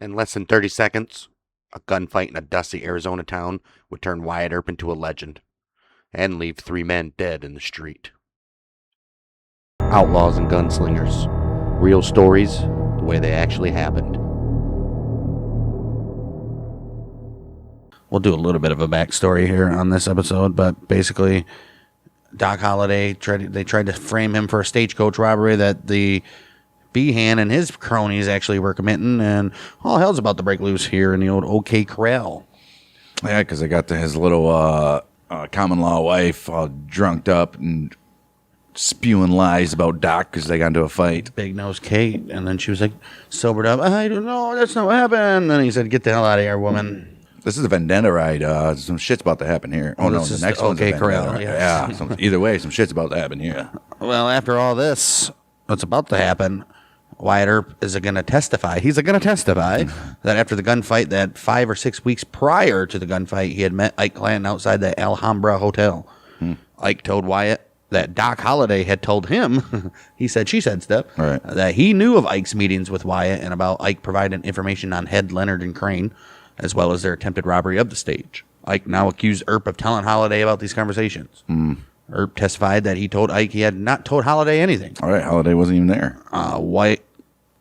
In less than 30 seconds, a gunfight in a dusty Arizona town would turn Wyatt Earp into a legend and leave 3 men dead in the street. Outlaws and Gunslingers. Real stories the way they actually happened. We'll do a little bit of a backstory here on this episode, but basically, Doc Holliday tried to frame him for a stagecoach robbery that the Behan and his cronies actually were committing, and all hell's about to break loose here in the old OK Corral. Yeah, because I got his little common law wife all drunked up and spewing lies about Doc because they got into a fight. Big Nose Kate, and then she was like, sobered up, I don't know, that's not what happened. And then he said, get the hell out of here, woman. This is a vendetta ride. Some shit's about to happen here. Oh, no, the next one's OK a Corral. vendetta. Yeah. Yeah, either way, some shit's about to happen here. Well, after all this, what's about to happen, Wyatt Earp is going to testify. He's going to testify that after the gunfight, that 5 or 6 weeks prior to the gunfight, he had met Ike Clanton outside the Alhambra Hotel. Ike told Wyatt that Doc Holliday had told him, he said, she said stuff, right, that he knew of Ike's meetings with Wyatt and about Ike providing information on Head, Leonard, and Crane, as well as their attempted robbery of the stage. Ike now accused Earp of telling Holliday about these conversations. Earp testified that he told Ike he had not told Holliday anything. All right, Holliday wasn't even there.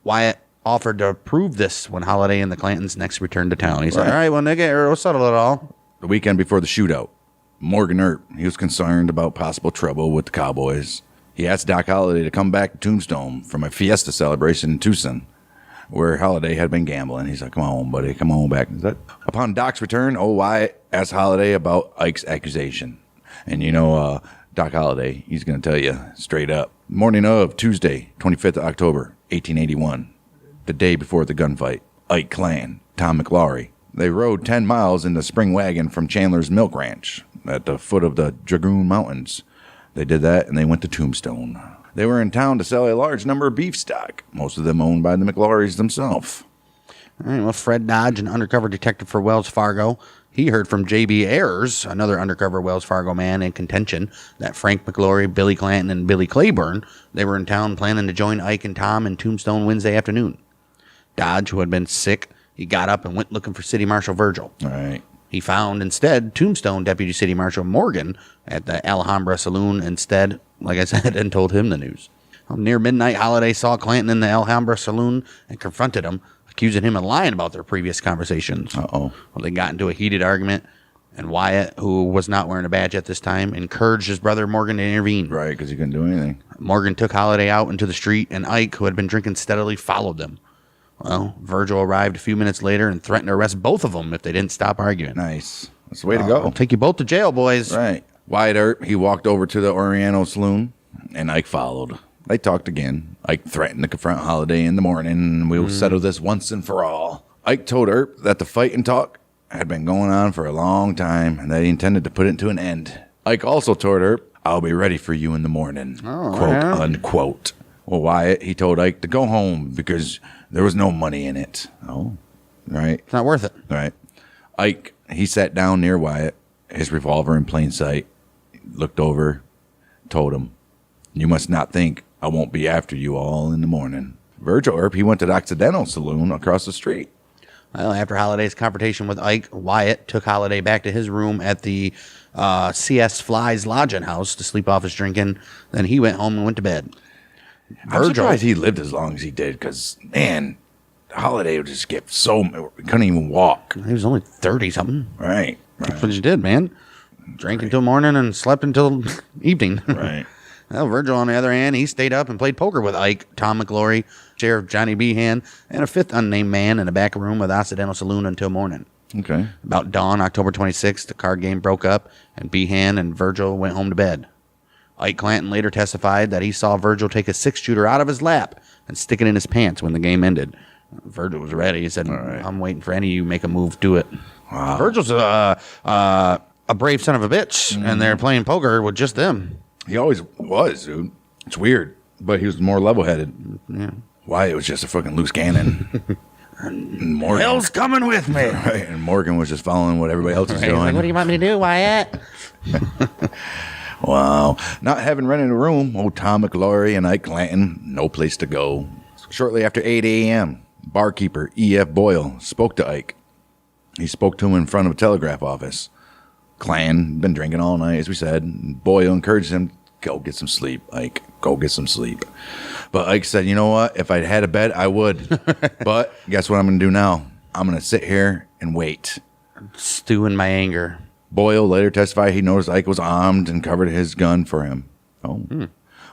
Wyatt offered to prove this when Holliday and the Clantons next returned to town. He said, all right, well, nigga, we'll settle it all. The weekend before the shootout, Morgan Earp, he was concerned about possible trouble with the Cowboys. He asked Doc Holliday to come back to Tombstone from a fiesta celebration in Tucson, where Holliday had been gambling. He's like, come on, buddy, come on back. Upon Doc's return, Wyatt asked Holliday about Ike's accusation. And Doc Holliday, he's going to tell you straight up. Morning of Tuesday, 25th of October, 1881, the day before the gunfight, Ike Clan, Tom McLaury, they rode 10 miles in the spring wagon from Chandler's Milk Ranch at the foot of the Dragoon Mountains. They did that, and they went to Tombstone. They were in town to sell a large number of beef stock, most of them owned by the McLaurys themselves. All right, well, Fred Dodge, an undercover detective for Wells Fargo, he heard from J.B. Ayers, another undercover Wells Fargo man in contention, that Frank McLaury, Billy Clanton, and Billy Claiborne, they were in town planning to join Ike and Tom in Tombstone Wednesday afternoon. Dodge, who had been sick, he got up and went looking for City Marshal Virgil. All right. He found, instead, Tombstone Deputy City Marshal Morgan at the Alhambra Saloon instead, like I said, and told him the news. Near midnight, Holliday saw Clanton in the Alhambra Saloon and confronted him, accusing him of lying about their previous conversations. Uh-oh. Well, they got into a heated argument, and Wyatt, who was not wearing a badge at this time, encouraged his brother Morgan to intervene. Right, because he couldn't do anything. Morgan took Holliday out into the street, and Ike, who had been drinking steadily, followed them. Well, Virgil arrived a few minutes later and threatened to arrest both of them if they didn't stop arguing. Nice. That's the way to go. I'll take you both to jail, boys. Right. Wyatt Earp, he walked over to the Oriental Saloon, and Ike followed. They talked again. Ike threatened to confront Holliday in the morning, and we'll settle this once and for all. Ike told Earp that the fight and talk had been going on for a long time, and that he intended to put it to an end. Ike also told Earp, I'll be ready for you in the morning, quote, unquote. Well, Wyatt, he told Ike to go home because there was no money in it. Oh, right. It's not worth it. Right. Ike, he sat down near Wyatt, his revolver in plain sight, looked over, told him, you must not think I won't be after you all in the morning. Virgil Earp, he went to the Occidental Saloon across the street. Well, after Holliday's confrontation with Ike, Wyatt took Holliday back to his room at the C.S. Fly's lodging house to sleep off his drinking. Then he went home and went to bed. I'm surprised he lived as long as he did, because, man, Holliday would just get couldn't even walk. He was only 30-something. Right. That's what he did, man. Drank until morning and slept until evening. Right. Well, Virgil, on the other hand, he stayed up and played poker with Ike, Tom McLaury, Sheriff Johnny Behan, and a fifth unnamed man in the back room of the Occidental Saloon until morning. Okay. About dawn, October 26th, the card game broke up, and Behan and Virgil went home to bed. Ike Clanton later testified that he saw Virgil take a 6-shooter out of his lap and stick it in his pants when the game ended. Virgil was ready. He said, right, I'm waiting for any of you to make a move, do it. Wow. Virgil's a brave son of a bitch, and they're playing poker with just them. He always was, dude. It's weird, but he was more level-headed. Yeah. Wyatt was just a fucking loose cannon. And Morgan, hell's coming with me. Right, and Morgan was just following what everybody else was doing. Like, what do you want me to do, Wyatt? Wow. Not having rented a room, old Tom McLaury and Ike Clanton, no place to go. Shortly after 8 a.m., Barkeeper E.F. Boyle spoke to Ike. He spoke to him in front of a telegraph office. Clan been drinking all night, as we said. Boyle encouraged him, go get some sleep, Ike. Go get some sleep. But Ike said, you know what? If I'd had a bed, I would. But guess what I'm going to do now? I'm going to sit here and wait. Stew in my anger. Boyle later testified he noticed Ike was armed and covered his gun for him.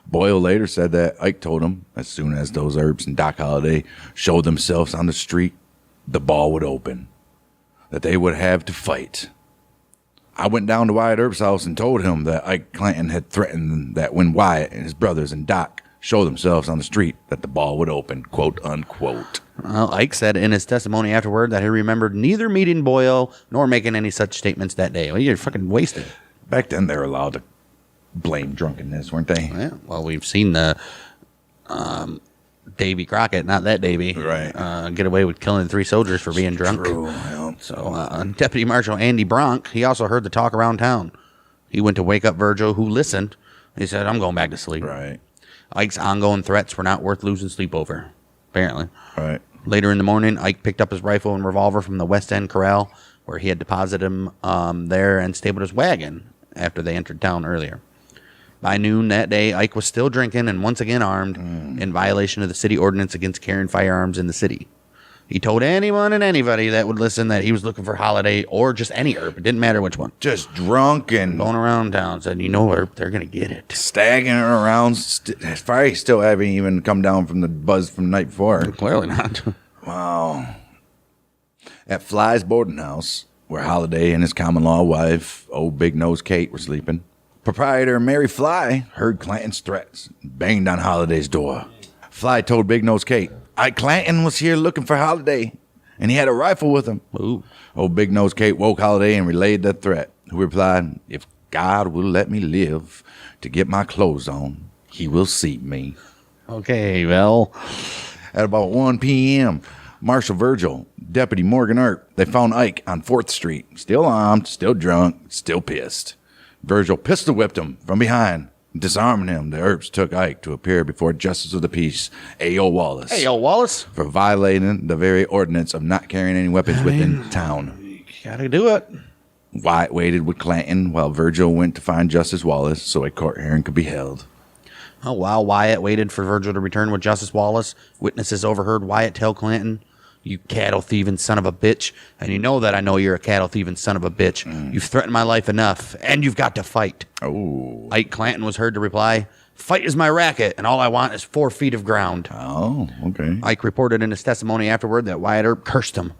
Boyle later said that Ike told him as soon as those Earps and Doc Holliday showed themselves on the street, the ball would open, that they would have to fight. I went down to Wyatt Earp's house and told him that Ike Clanton had threatened that when Wyatt and his brothers and Doc showed themselves on the street, that the ball would open, quote unquote. Well, Ike said in his testimony afterward that he remembered neither meeting Boyle nor making any such statements that day. Well, you're fucking wasted. Back then, they were allowed to blame drunkenness, weren't they? Yeah. Well, we've seen the Davy Crockett, not that Davy, Right. get away with killing 3 soldiers for being drunk. True. Well, So Deputy Marshal Andy Bronk, he also heard the talk around town. He went to wake up Virgil, who listened. He said, I'm going back to sleep. right. Ike's ongoing threats were not worth losing sleep over, apparently. Right. Later in the morning, Ike picked up his rifle and revolver from the West End Corral, where he had deposited him there and stabled his wagon after they entered town earlier. By noon that day, Ike was still drinking and once again armed in violation of the city ordinance against carrying firearms in the city. He told anyone and anybody that would listen that he was looking for Holiday or just any Earp. It didn't matter which one. Just drunk and Going around town, said, you know, Earp, they're going to get it. staggering around. Probably still haven't even come down from the buzz from the night before. Clearly not. Wow. At Fly's boarding house, where Holiday and his common law wife, old Big Nose Kate, were sleeping, proprietor Mary Fly heard Clanton's threats and banged on Holiday's door. Fly told Big Nose Kate, Ike Clanton was here looking for Holiday, and he had a rifle with him. Ooh. Old Big Nose Kate woke Holiday and relayed the threat, who replied, if God will let me live to get my clothes on, he will see me. Okay, well, At about 1 p.m., Marshal Virgil, Deputy Morgan Earp, they found Ike on 4th Street, still armed, still drunk, still pissed. Virgil pistol whipped him from behind. Disarming him, the Earps took Ike to appear before Justice of the Peace, A.O. Wallace, hey, old Wallace, for violating the very ordinance of not carrying any weapons within town. you gotta do it. Wyatt waited with Clanton while Virgil went to find Justice Wallace so a court hearing could be held. Oh, while Wyatt waited for Virgil to return with Justice Wallace, witnesses overheard Wyatt tell Clanton, you cattle thieving son of a bitch, and you know that I know you're a cattle thieving son of a bitch. You've threatened my life enough, and you've got to fight. Oh. Ike Clanton was heard to reply, fight is my racket, and all I want is 4 feet of ground. Oh, okay. Ike reported in his testimony afterward that Wyatt Earp cursed him.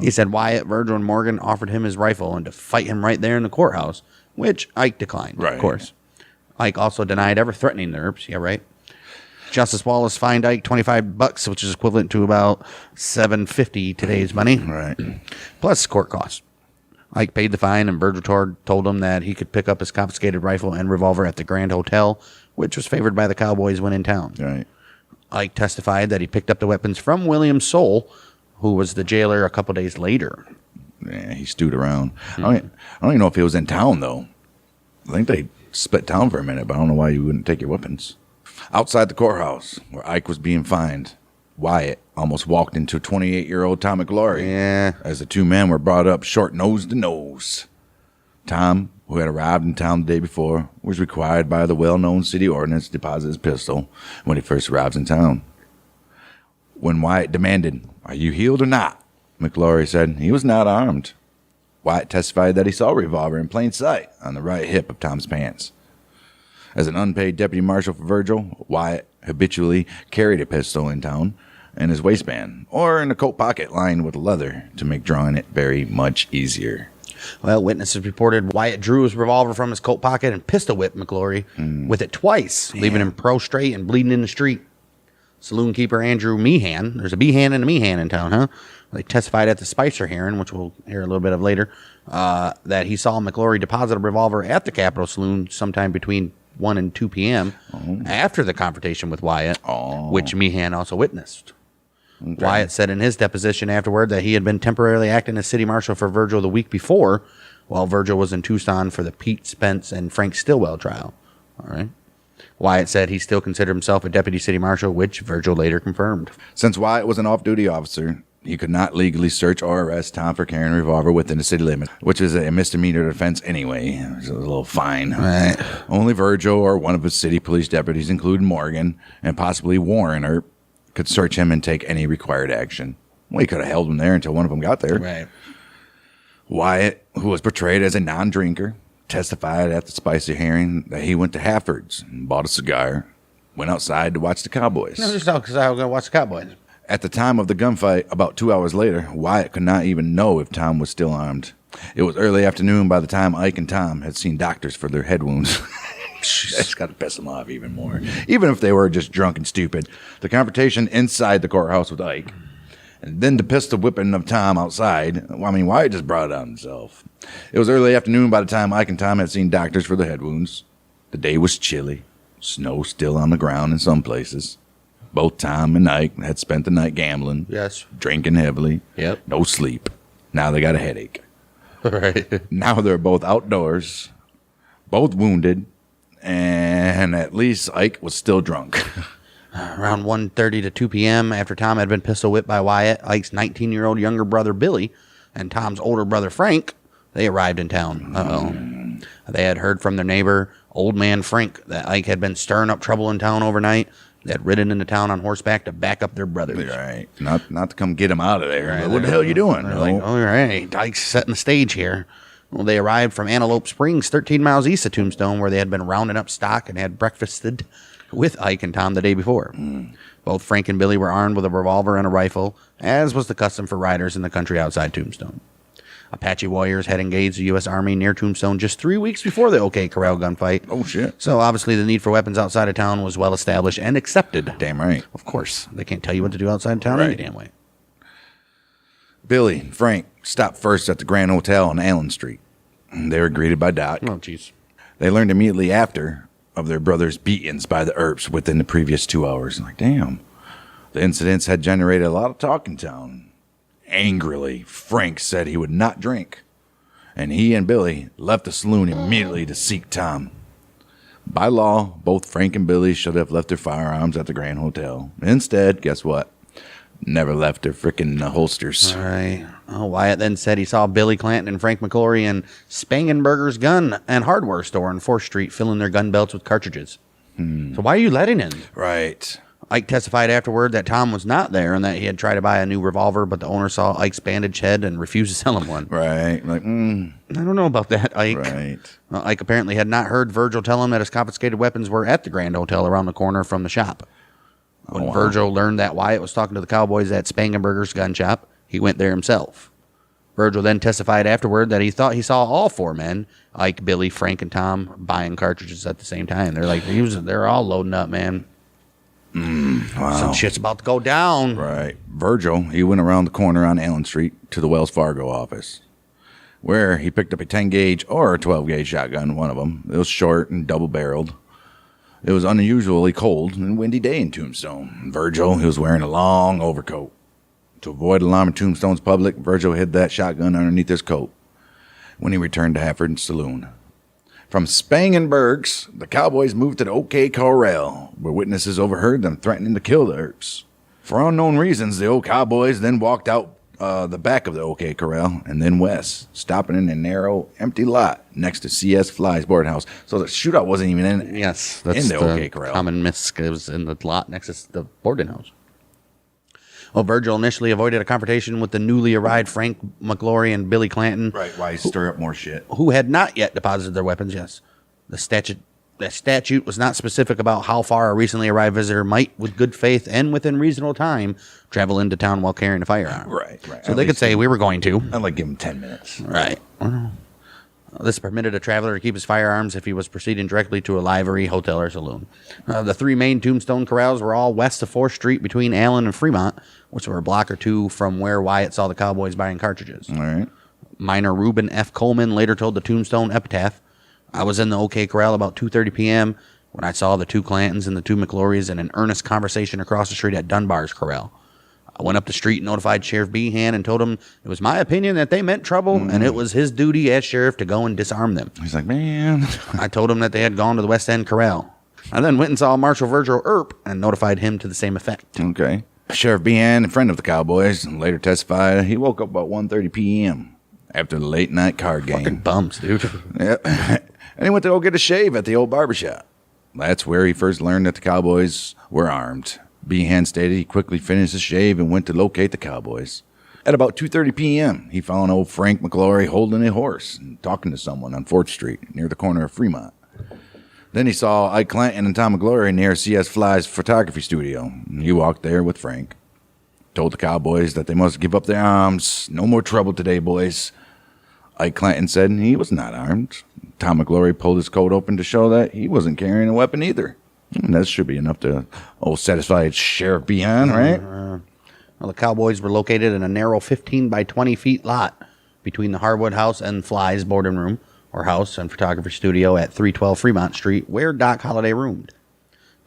He said Wyatt, Virgil, and Morgan offered him his rifle and to fight him right there in the courthouse, which Ike declined, Right. of course. Ike also denied ever threatening the Earps. Yeah, right. Justice Wallace fined Ike $25, which is equivalent to about $7.50 today's money, Right. plus court costs. Ike paid the fine, and Virgil told him that he could pick up his confiscated rifle and revolver at the Grand Hotel, which was favored by the Cowboys when in town. Right. Ike testified that he picked up the weapons from William Soule, who was the jailer a couple days later. Yeah, he stewed around. I don't even know if he was in town, though. I think they split town for a minute, but I don't know why you wouldn't take your weapons. Outside the courthouse, where Ike was being fined, Wyatt almost walked into 28-year-old Tom McGlory. Yeah. As the two men were brought up short nose to nose. Tom, who had arrived in town the day before, was required by the well-known city ordinance to deposit his pistol when he first arrives in town. When Wyatt demanded, are you healed or not? McGlory said he was not armed. Wyatt testified that he saw a revolver in plain sight on the right hip of Tom's pants. As an unpaid deputy marshal for Virgil, Wyatt habitually carried a pistol in town in his waistband or in a coat pocket lined with leather to make drawing it very much easier. Well, witnesses reported Wyatt drew his revolver from his coat pocket and pistol whipped McGlory with it twice, leaving him prostrate and bleeding in the street. Saloon keeper Andrew Meehan, there's a Behan and a Meehan in town, huh? They testified at the Spicer hearing, which we'll hear a little bit of later, that he saw McGlory deposit a revolver at the Capitol Saloon sometime between 1 and 2 p.m. After the confrontation with Wyatt, which Meehan also witnessed. Okay. Wyatt said in his deposition afterward that he had been temporarily acting as city marshal for Virgil the week before, while Virgil was in Tucson for the Pete Spence and Frank Stillwell trial. All right. Wyatt said he still considered himself a deputy city marshal, which Virgil later confirmed. Since Wyatt was an off-duty officer, he could not legally search or arrest Tom for carrying a revolver within the city limit, which is a misdemeanor offense anyway. It's a little fine. Right. Only Virgil or one of his city police deputies, including Morgan and possibly Warren Earp, could search him and take any required action. Well, he could have held him there until one of them got there. Right. Wyatt, who was portrayed as a non-drinker, testified at the spicy hearing that he went to Halford's and bought a cigar, went outside to watch the Cowboys. No, just because I was going to watch the Cowboys. At the time of the gunfight, about 2 hours later, Wyatt could not even know if Tom was still armed. It was early afternoon by the time Ike and Tom had seen doctors for their head wounds. That's got to piss them off even more. Even if they were just drunk and stupid. The confrontation inside the courthouse with Ike, and then the pistol whipping of Tom outside. Well, I mean, Wyatt just brought it on himself. It was early afternoon by the time Ike and Tom had seen doctors for their head wounds. The day was chilly. Snow still on the ground in some places. Both Tom and Ike had spent the night gambling. Yes. Drinking heavily. Yep. No sleep. Now they got a headache. Right. Now they're both outdoors, both wounded, and at least Ike was still drunk. Around 1:30 to 2 p.m., after Tom had been pistol whipped by Wyatt, Ike's 19-year-old younger brother Billy and Tom's older brother Frank, they arrived in town. They had heard from their neighbor, Old Man Frank, that Ike had been stirring up trouble in town overnight. They had ridden into town on horseback to back up their brothers. Right. Not to come get him out of there. Right. What the hell are you doing? They're like, all right, Ike's setting the stage here. Well, they arrived from Antelope Springs, 13 miles east of Tombstone, where they had been rounding up stock and had breakfasted with Ike and Tom the day before. Both Frank and Billy were armed with a revolver and a rifle, as was the custom for riders in the country outside Tombstone. Apache warriors had engaged the U.S. Army near Tombstone just 3 weeks before the OK Corral gunfight. Oh, shit. So obviously the need for weapons outside of town was well established and accepted. Damn right. Of course. They can't tell you what to do outside of town any damn way. Billy and Frank stopped first at the Grand Hotel on Allen Street. They were greeted by Doc. Oh, jeez. They learned immediately after of their brother's beatings by the Earps within the previous 2 hours. Like, damn. The incidents had generated a lot of talk in town. Angrily, Frank said he would not drink, and he and Billy left the saloon immediately to seek Tom. By law, both Frank and Billy should have left their firearms at the Grand Hotel. Instead, guess what? Never left their frickin' holsters. All right. Oh, Wyatt then said he saw Billy Clanton and Frank McClory in Spangenberger's gun and hardware store on 4th Street filling their gun belts with cartridges. So why are you letting him? Right. Ike testified afterward that Tom was not there and that he had tried to buy a new revolver, but the owner saw Ike's bandaged head and refused to sell him one. Right. Like, I don't know about that, Ike. Right. Well, Ike apparently had not heard Virgil tell him that his confiscated weapons were at the Grand Hotel around the corner from the shop. When Virgil learned that Wyatt was talking to the Cowboys at Spangenberger's gun shop, he went there himself. Virgil then testified afterward that he thought he saw all four men, Ike, Billy, Frank, and Tom, buying cartridges at the same time. They're like, they're all loading up, man. Wow. Some shit's about to go down. Right. Virgil, he went around the corner on Allen Street to the Wells Fargo office, where he picked up a 10-gauge or a 12-gauge shotgun, one of them. It was short and double-barreled. It was unusually cold and windy day in Tombstone. Virgil, he was wearing a long overcoat. To avoid alarming Tombstone's public, Virgil hid that shotgun underneath his coat when he returned to Hafford's saloon. From Spangenberg's, the Cowboys moved to the OK Corral, where witnesses overheard them threatening to kill the Earps. For unknown reasons, the old Cowboys then walked out the back of the OK Corral and then west, stopping in a narrow, empty lot next to C.S. Fly's boardhouse. So the shootout wasn't even in Yes, that's the OK Corral. Common misc. It was in the lot next to the boarding house. Well, Virgil initially avoided a confrontation with the newly arrived Frank McClory and Billy Clanton. Right, why stir up more shit? Who had not yet deposited their weapons, yes. The statute was not specific about how far a recently arrived visitor might, with good faith and within reasonable time, travel into town while carrying a firearm. Right. So they could say, we were going to. I'd like give him 10 minutes. Right. This permitted a traveler to keep his firearms if he was proceeding directly to a livery, hotel, or saloon. The three main Tombstone corrals were all west of 4th Street between Allen and Fremont, which were a block or two from where Wyatt saw the Cowboys buying cartridges. All right. Miner Reuben F. Coleman later told the Tombstone Epitaph, I was in the OK Corral about 2:30 p.m. when I saw the two Clantons and the two McClorys in an earnest conversation across the street at Dunbar's Corral. I went up the street and notified Sheriff Behan and told him it was my opinion that they meant trouble and it was his duty as sheriff to go and disarm them. He's like, man. I told him that they had gone to the West End Corral. I then went and saw Marshal Virgil Earp and notified him to the same effect. Okay. Sheriff Behan, a friend of the Cowboys, later testified he woke up about 1:30 p.m. after the late night card game. Fucking bums, dude. Yep. And he went to go get a shave at the old barbershop. That's where he first learned that the Cowboys were armed. Behan stated he quickly finished his shave and went to locate the Cowboys. At about 2:30 p.m., he found old Frank McGlory holding a horse and talking to someone on 4th Street near the corner of Fremont. Then he saw Ike Clanton and Tom McGlory near C.S. Fly's photography studio. He walked there with Frank. Told the Cowboys that they must give up their arms. No more trouble today, boys. Ike Clanton said he was not armed. Tom McGlory pulled his coat open to show that he wasn't carrying a weapon either. And that should be enough to satisfy Sheriff Behan, right? Well, the Cowboys were located in a narrow 15 by 20 feet lot between the Harwood House and Fly's boarding room, or house and photography studio at 312 Fremont Street, where Doc Holliday roomed.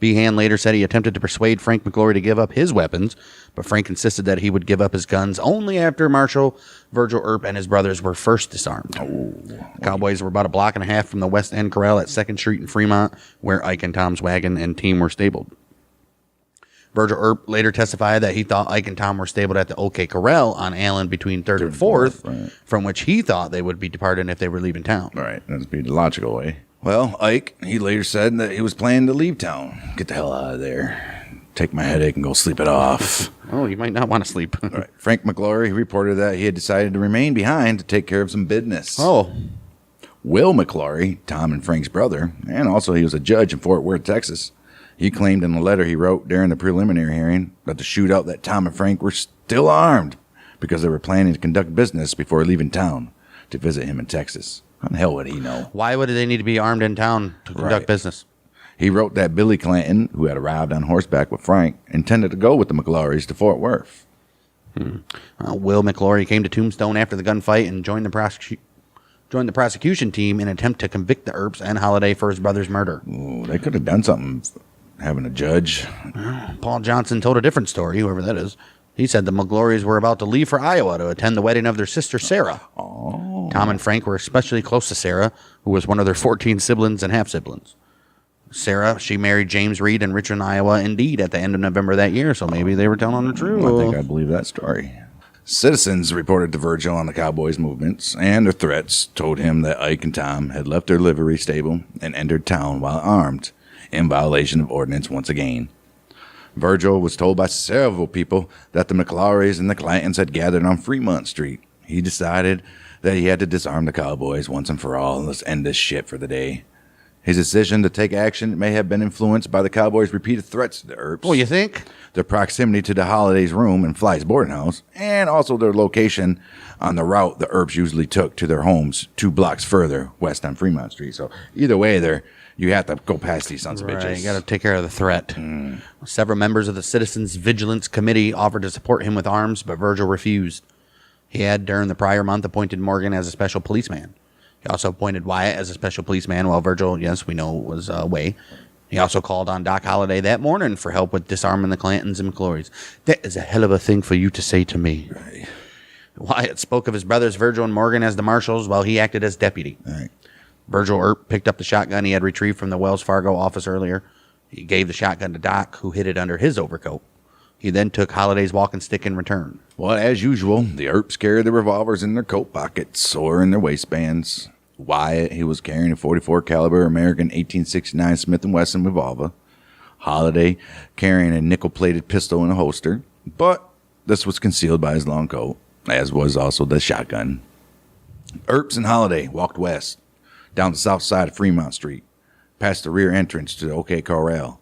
Behan later said he attempted to persuade Frank McGlory to give up his weapons, but Frank insisted that he would give up his guns only after Marshal Virgil Earp and his brothers were first disarmed. The Cowboys were about a block and a half from the West End Corral at 2nd Street in Fremont, where Ike and Tom's wagon and team were stabled. Virgil Earp later testified that he thought Ike and Tom were stabled at the OK Corral on Allen between 3rd and 4th, right. from which he thought they would be departing if they were leaving town. Right, that'd be the logical way. Well, Ike, he later said that he was planning to leave town. Get the hell out of there. Take my headache and go sleep it off. Oh, you might not want to sleep. Right. Frank McGlory reported that he had decided to remain behind to take care of some business. Oh. Will McGlory, Tom and Frank's brother, and also he was a judge in Fort Worth, Texas. He claimed in a letter he wrote during the preliminary hearing that the shootout that Tom and Frank were still armed because they were planning to conduct business before leaving town to visit him in Texas. How the hell would he know? Why would they need to be armed in town to conduct business? He wrote that Billy Clanton, who had arrived on horseback with Frank, intended to go with the McGlorys to Fort Worth. Will McGlory came to Tombstone after the gunfight and joined the prosecution team in an attempt to convict the Earps and Holliday for his brother's murder. Ooh, they could have done something having a judge. Paul Johnson told a different story, whoever that is. He said the McGlorys were about to leave for Iowa to attend the wedding of their sister, Sarah. Oh. Tom and Frank were especially close to Sarah, who was one of their 14 siblings and half-siblings. Sarah, she married James Reed in Richmond, Iowa, indeed, at the end of November that year, so maybe they were telling the truth. I think I believe that story. Citizens reported to Virgil on the Cowboys' movements, and their threats told him that Ike and Tom had left their livery stable and entered town while armed, in violation of ordinance once again. Virgil was told by several people that the McGlorys and the Clantons had gathered on Fremont Street. He decided that he had to disarm the Cowboys once and for all and let's end this shit for the day. His decision to take action may have been influenced by the Cowboys' repeated threats to the Earps. Well, you think? Their proximity to the Holliday's room and Fly's boarding house, and also their location on the route the Earps usually took to their homes 2 blocks further west on Fremont Street. So either way, you have to go past these sons of bitches. You got to take care of the threat. Several members of the Citizens Vigilance Committee offered to support him with arms, but Virgil refused. He had, during the prior month, appointed Morgan as a special policeman. He also appointed Wyatt as a special policeman, while Virgil, yes, we know, was away. He also called on Doc Holliday that morning for help with disarming the Clantons and McGlorys. That is a hell of a thing for you to say to me. Right. Wyatt spoke of his brothers Virgil and Morgan as the marshals, while he acted as deputy. Right. Virgil Earp picked up the shotgun he had retrieved from the Wells Fargo office earlier. He gave the shotgun to Doc, who hid it under his overcoat. He then took Holliday's walking stick in return. Well, as usual, the Earps carried the revolvers in their coat pockets or in their waistbands. Wyatt, he was carrying a .44 caliber American 1869 Smith & Wesson revolver. Holliday carrying a nickel-plated pistol in a holster, but this was concealed by his long coat, as was also the shotgun. Earps and Holliday walked west, down the south side of Fremont Street, past the rear entrance to the OK Corral,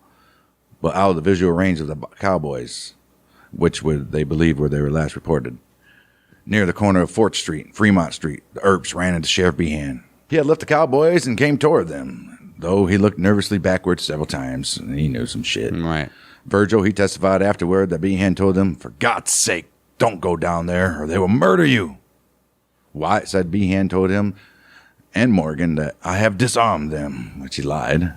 but out of the visual range of the Cowboys, which they believed where they were last reported. Near the corner of 4th Street, Fremont Street, the Earps ran into Sheriff Behan. He had left the Cowboys and came toward them, though he looked nervously backwards several times, and he knew some shit. Right. Virgil, he testified afterward that Behan told him, "For God's sake, don't go down there, or they will murder you." Wyatt said Behan told him and Morgan that I have disarmed them, which he lied.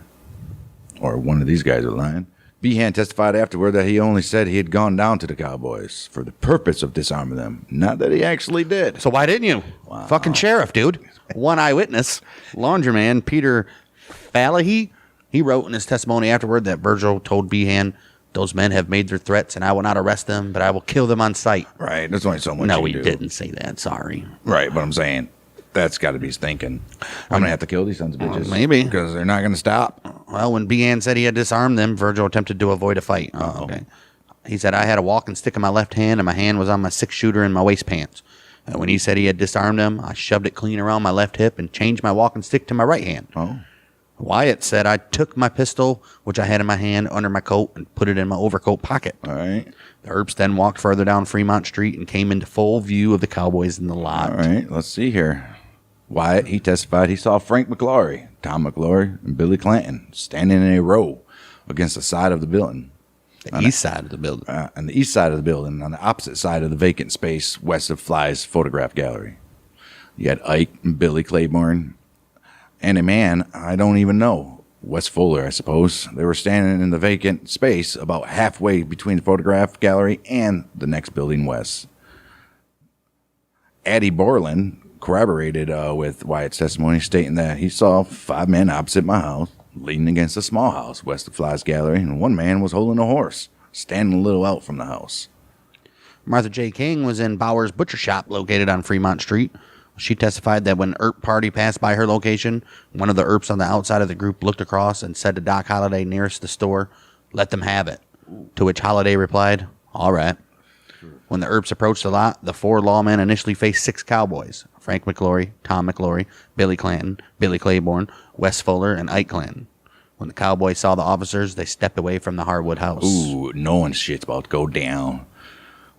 Or one of these guys are lying. Behan testified afterward that he only said he had gone down to the Cowboys for the purpose of disarming them, not that he actually did. So why didn't you? Wow. Fucking sheriff, dude. One eyewitness, laundryman Peter Fallahy, He wrote in his testimony afterward that Virgil told Behan, "Those men have made their threats, and I will not arrest them, but I will kill them on sight." Right. There's only so much No, you he can do. didn't say that. Sorry. Right, but I'm saying that's got to be his thinking. I'm going to have to kill these sons of bitches. Maybe. Because they're not going to stop. Well, when Behan said he had disarmed them, Virgil attempted to avoid a fight. Oh, okay. He said, "I had a walking stick in my left hand, and my hand was on my 6-shooter in my waist pants. And when he said he had disarmed them, I shoved it clean around my left hip and changed my walking stick to my right hand." Oh. Wyatt said, "I took my pistol, which I had in my hand, under my coat and put it in my overcoat pocket." All right. The Earps then walked further down Fremont Street and came into full view of the cowboys in the lot. All right. Let's see here. Wyatt, he testified he saw Frank McLaury, Tom McLaury, and Billy Clanton standing in a row against the side of the building. The east side of the building. On the east side of the building, on the opposite side of the vacant space west of Fly's photograph gallery. You had Ike and Billy Claiborne and a man I don't even know, Wes Fuller, I suppose. They were standing in the vacant space about halfway between the photograph gallery and the next building west. Addie Borland corroborated with Wyatt's testimony, stating that he saw 5 men opposite my house, leaning against a small house west of Fly's gallery, and one man was holding a horse, standing a little out from the house. Martha J. King was in Bauer's Butcher Shop located on Fremont Street. She testified that when Earp party passed by her location, one of the Earps on the outside of the group looked across and said to Doc Holliday nearest the store, "Let them have it." To which Holliday replied, "All right." When the Earps approached the lot, the 4 lawmen initially faced 6 cowboys: Frank McLaury, Tom McLaury, Billy Clanton, Billy Claiborne, Wes Fuller, and Ike Clanton. When the cowboys saw the officers, they stepped away from the Harwood house. Ooh, knowing shit's about to go down.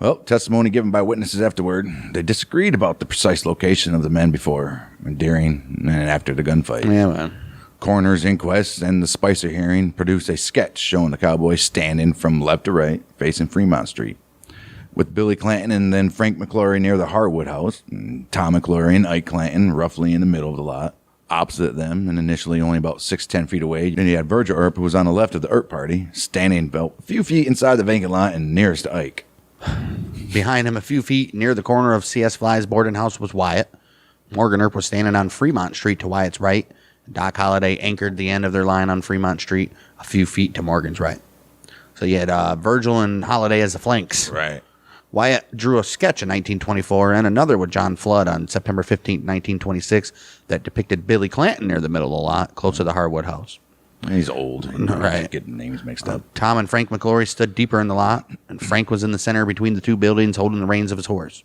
Well, testimony given by witnesses afterward, they disagreed about the precise location of the men before, during, and after the gunfight. Yeah, man. Coroner's inquest and the Spicer hearing produced a sketch showing the cowboys standing from left to right, facing Fremont Street, with Billy Clanton and then Frank McLaury near the Harwood house, and Tom McLaury and Ike Clanton roughly in the middle of the lot, opposite them, and initially only about 6-10 feet away. And you had Virgil Earp, who was on the left of the Earp party, standing about a few feet inside the vacant lot and nearest to Ike. Behind him, a few feet near the corner of C.S. Fly's boarding house, was Wyatt. Morgan Earp was standing on Fremont Street to Wyatt's right. Doc Holliday anchored the end of their line on Fremont Street a few feet to Morgan's right. So you had Virgil and Holliday as the flanks. Right. Wyatt drew a sketch in 1924 and another with John Flood on September 15, 1926 that depicted Billy Clanton near the middle of the lot, close to the Harwood house. He's old. Right. Getting names mixed up. Tom and Frank McLaury stood deeper in the lot, and Frank was in the center between the 2 buildings holding the reins of his horse.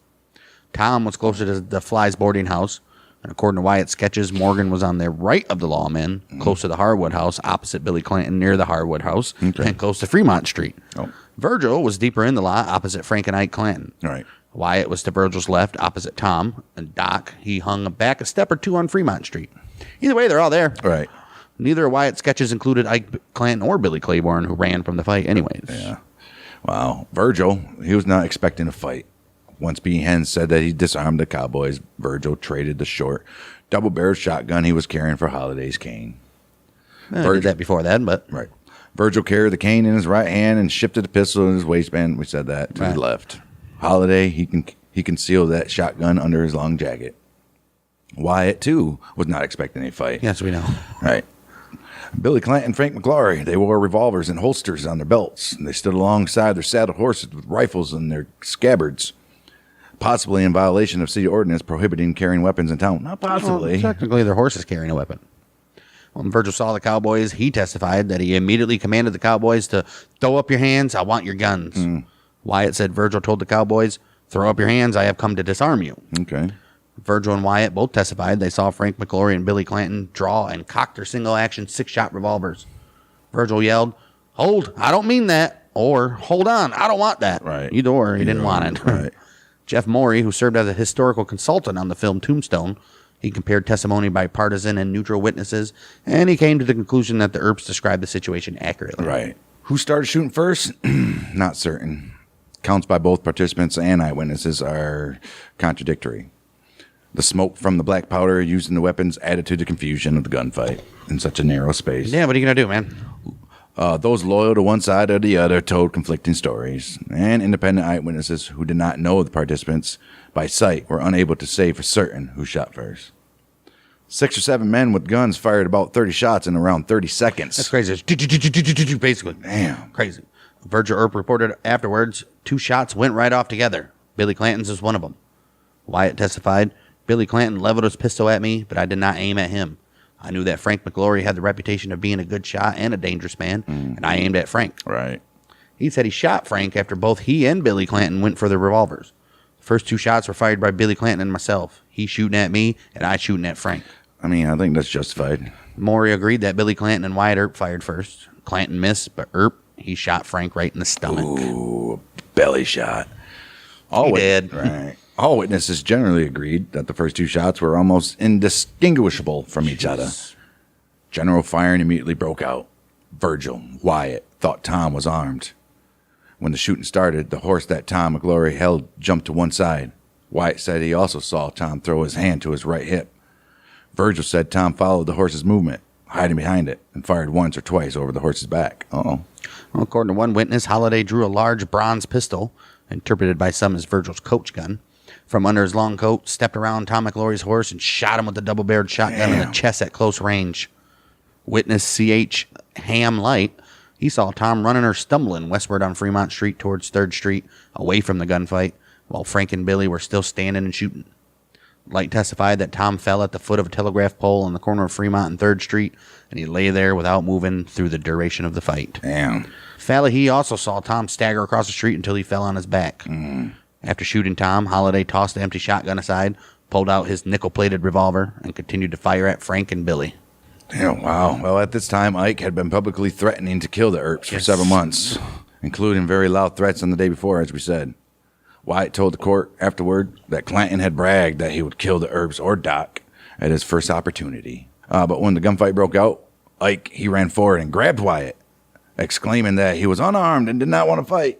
Tom was closer to the Fly's boarding house, and according to Wyatt's sketches, Morgan was on the right of the lawmen, close to the Harwood house, opposite Billy Clanton near the Harwood house, and close to Fremont Street. Oh. Virgil was deeper in the lot, opposite Frank and Ike Clanton. All right. Wyatt was to Virgil's left, opposite Tom, and Doc, he hung back a step or 2 on Fremont Street. Either way, they're all there. All right. Neither of Wyatt's sketches included Ike Clanton or Billy Claiborne, who ran from the fight anyways. Yeah. Wow. Virgil, he was not expecting a fight. Once Behan said that he disarmed the cowboys, Virgil traded the short, double-barreled shotgun he was carrying for Holliday's cane. I did that before then, but... Right. Virgil carried the cane in his right hand and shifted the pistol in his waistband, we said that, to his left. Holliday, he concealed that shotgun under his long jacket. Wyatt, too, was not expecting a fight. Yes, we know. Right. Billy Clanton and Frank McLaury, they wore revolvers and holsters on their belts, and they stood alongside their saddled horses with rifles in their scabbards, possibly in violation of city ordinance prohibiting carrying weapons in town. Not possibly. Well, technically, their horse is carrying a weapon. When Virgil saw the cowboys, he testified that he immediately commanded the cowboys to throw up your hands, I want your guns. Wyatt said Virgil told the cowboys, throw up your hands, I have come to disarm you. Okay. Virgil and Wyatt both testified they saw Frank McLaury and Billy Clanton draw and cock their single-action 6-shot revolvers. Virgil yelled, "Hold, I don't mean that," or "Hold on, I don't want that." Right. Either or, he didn't want it. Right. Jeff Morey, who served as a historical consultant on the film Tombstone, he compared testimony by partisan and neutral witnesses, and he came to the conclusion that the Earps described the situation accurately. Right. Who started shooting first? Not certain. Counts by both participants and eyewitnesses are contradictory. The smoke from the black powder used in the weapons added to the confusion of the gunfight in such a narrow space. Yeah, what are you going to do, man? Those loyal to one side or the other told conflicting stories, and independent eyewitnesses who did not know the participants by sight were unable to say for certain who shot first. 6 or 7 men with guns fired about 30 shots in around 30 seconds. That's crazy. It's basically. Damn. Crazy. Virgil Earp reported afterwards, 2 shots went right off together. Billy Clanton's is one of them. Wyatt testified, Billy Clanton leveled his pistol at me, but I did not aim at him. I knew that Frank McGlory had the reputation of being a good shot and a dangerous man, and I aimed at Frank. Right. He said he shot Frank after both he and Billy Clanton went for their revolvers. The first 2 shots were fired by Billy Clanton and myself. He shooting at me, and I shooting at Frank. I mean, I think that's justified. Maury agreed that Billy Clanton and Wyatt Earp fired first. Clanton missed, but Earp, he shot Frank right in the stomach. Ooh, belly shot. He did. Right. All witnesses generally agreed that the first 2 shots were almost indistinguishable from each other. General firing immediately broke out. Virgil, Wyatt, thought Tom was armed. When the shooting started, the horse that Tom McGlory held jumped to one side. Wyatt said he also saw Tom throw his hand to his right hip. Virgil said Tom followed the horse's movement, hiding behind it, and fired once or twice over the horse's back. Uh-oh. Well, according to one witness, Holliday drew a large bronze pistol, interpreted by some as Virgil's coach gun, from under his long coat, stepped around Tom McGlory's horse, and shot him with a double-barreled shotgun in the chest at close range. Witness C.H. Ham Light, he saw Tom running or stumbling westward on Fremont Street towards 3rd Street, away from the gunfight, while Frank and Billy were still standing and shooting. Light testified that Tom fell at the foot of a telegraph pole on the corner of Fremont and 3rd Street, and he lay there without moving through the duration of the fight. Damn. Fallahy also saw Tom stagger across the street until he fell on his back. After shooting Tom, Holliday tossed the empty shotgun aside, pulled out his nickel-plated revolver, and continued to fire at Frank and Billy. Damn, wow. Well, at this time, Ike had been publicly threatening to kill the Earps for several months, including very loud threats on the day before, as we said. Wyatt told the court afterward that Clanton had bragged that he would kill the Earps or Doc at his first opportunity. But when the gunfight broke out, Ike, he ran forward and grabbed Wyatt, exclaiming that he was unarmed and did not want to fight.